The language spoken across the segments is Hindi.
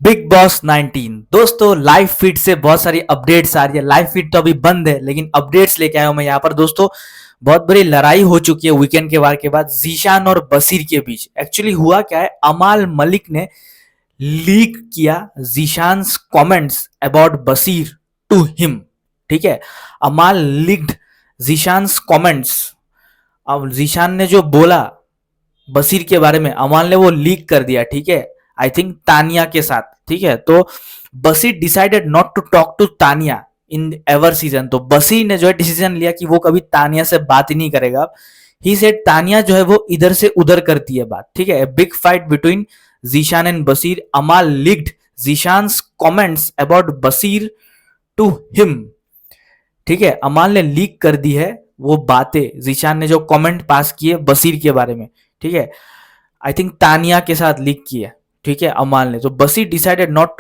बिग बॉस 19 दोस्तों लाइव फीड से बहुत सारी अपडेट्स आ रही है। लाइव फीड तो अभी बंद है लेकिन अपडेट्स लेके आया हूं मैं यहाँ पर दोस्तों। बहुत बड़ी लड़ाई हो चुकी है वीकेंड के वार के बाद जीशान और बसीर के बीच। एक्चुअली हुआ क्या है, अमाल मलिक ने लीक किया Zeeshan comments about Baseer to him. ठीक है, अमाल लीक्ड जीशान कमेंट्स। अब जीशान ने जो बोला बसीर के बारे में अमाल ने वो लीक कर दिया। ठीक है, आई थिंक तानिया के साथ। ठीक है, तो Baseer decided not to talk to Tania in ever season. तो बसीर ने जो है डिसीजन लिया कि वो कभी तानिया से बात ही नहीं करेगा। ही सेड तानिया जो है वो इधर से उधर करती है बात। ठीक है, big fight between Zeeshan and Baseer. Amaal leaked Zeeshan comments about Baseer to him. ठीक है, अमाल ने लीक कर दी है वो बातें, जीशान ने जो कमेंट पास किए बसीर के बारे में। ठीक है, आई थिंक तानिया के साथ लीक किया। ठीक है, अमाल ने। तो Baseer decided not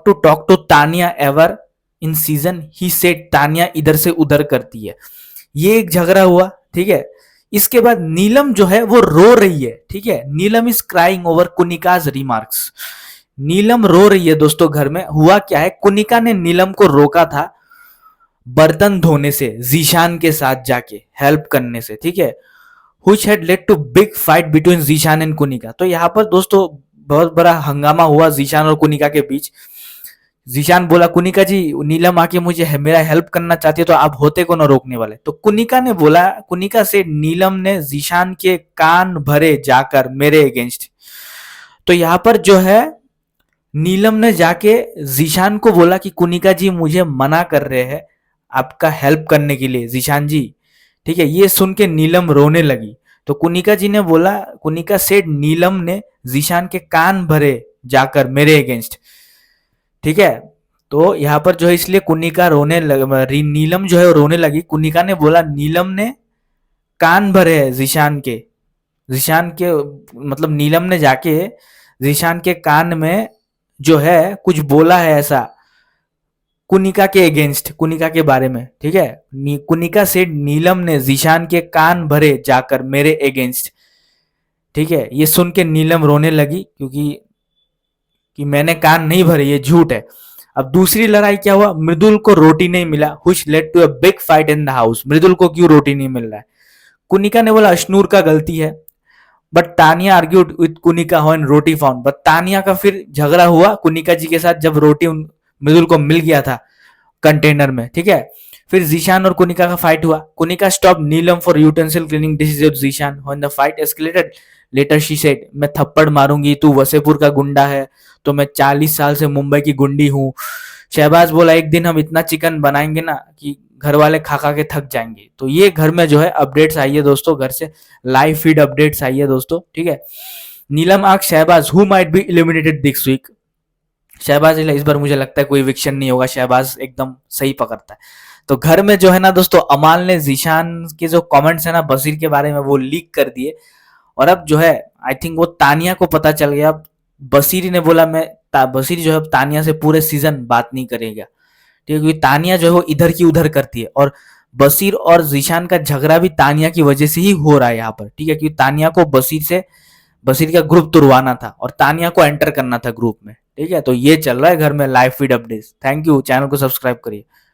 to talk to Tania ever in season. ही सेड तानिया इधर से उधर करती है। ये एक झगड़ा हुआ। ठीक है, इसके बाद नीलम जो है वो रो रही है। ठीक है, नीलम इज क्राइंग ओवर कुनिकाज रिमार्क्स। नीलम रो रही है दोस्तों घर में। हुआ क्या है, कुनिका ने नीलम को रोका था बर्तन धोने से, जीशान के साथ जाके हेल्प करने से। ठीक है, which had led to big fight between Zeeshan and Kunika. तो यहाँ पर दोस्तों बहुत बड़ा हंगामा हुआ जीशान और कुनिका के बीच। जीशान बोला कुनिका जी नीलम आके मुझे मेरा हेल्प करना चाहती है तो आप होते को ना रोकने वाले। तो कुनिका ने बोला, कुनिका से नीलम ने जीशान के कान भरे जाकर मेरे अगेंस्ट। तो यहाँ पर जो है नीलम ने जाके जीशान को बोला कि कुनिका जी मुझे मना कर रहे हैं आपका हेल्प करने के लिए जीशान जी। ठीक है, ये सुन के नीलम रोने लगी। तो कुनिका जी ने बोला, कुनिका सेड नीलम ने जीशान के कान भरे जाकर मेरे अगेंस्ट। ठीक है, तो यहाँ पर जो है इसलिए कुनिका रोने लगी, नीलम जो है रोने लगी। कुनिका ने बोला नीलम ने कान भरे है जीशान के मतलब नीलम ने जाके जीशान के कान में जो है कुछ बोला है ऐसा कुनिका के अगेंस्ट, कुनिका के बारे में। ठीक है, कुनिका से नीलम ने जीशान के कान भरे जाकर मेरे अगेंस्ट। ठीक है, ये सुन के नीलम रोने लगी क्योंकि कि मैंने कान नहीं भरे, ये झूठ है। अब दूसरी लड़ाई क्या हुआ, मृदुल को रोटी नहीं मिला, which led to a big fight in the house। मृदुल को क्यों रोटी नहीं मिल रहा है? कुनिका ने बोला अश्नूर का गलती है, but Tania argued with Kunika when roti found. But Tania का फिर झगड़ा हुआ कुनिका जी के साथ जब रोटी मृदुल को मिल गया था कंटेनर में। ठीक है, फिर जीशान और कुनिका का फाइट हुआ। Kunika stop Neelam for utensil cleaning dishes with Zeeshan. When the fight escalated later she said मैं थप्पड़ मारूंगी, तू वसेपुर का गुंडा है तो मैं 40 साल से मुंबई की गुंडी हूँ। शहबाज बोला एक दिन हम इतना चिकन बनाएंगे ना कि घर वाले खा खा के थक जाएंगे। तो ये घर में जो है अपडेट्स आई है दोस्तों, घर से लाइव फीड अपडेट्स आई है दोस्तों। ठीक है, नीलम आख Shehbaz who might be eliminated this week. Shehbaz इस बार मुझे लगता है कोई विक्शन नहीं होगा, शहबाज एकदम सही पकड़ता है। तो घर में जो है ना दोस्तों, अमाल ने जीशान के जो कमेंट्स है ना बसीर के बारे में वो लीक कर दिए। और अब जो है आई थिंक वो तानिया को पता चल गया। बसीर ने बोला बसीर जो है तानिया से पूरे सीजन बात नहीं करेगा। ठीक है, क्योंकि तानिया जो है वो इधर की उधर करती है और बसीर और जीशान का झगड़ा भी तानिया की वजह से ही हो रहा है यहाँ पर। ठीक है, क्योंकि तानिया को बसीर का ग्रुप तुड़वाना था और तानिया को एंटर करना था ग्रुप में। ठीक है, तो ये चल रहा है घर में live feed updates. Thank you, channel को सब्सक्राइब करिए।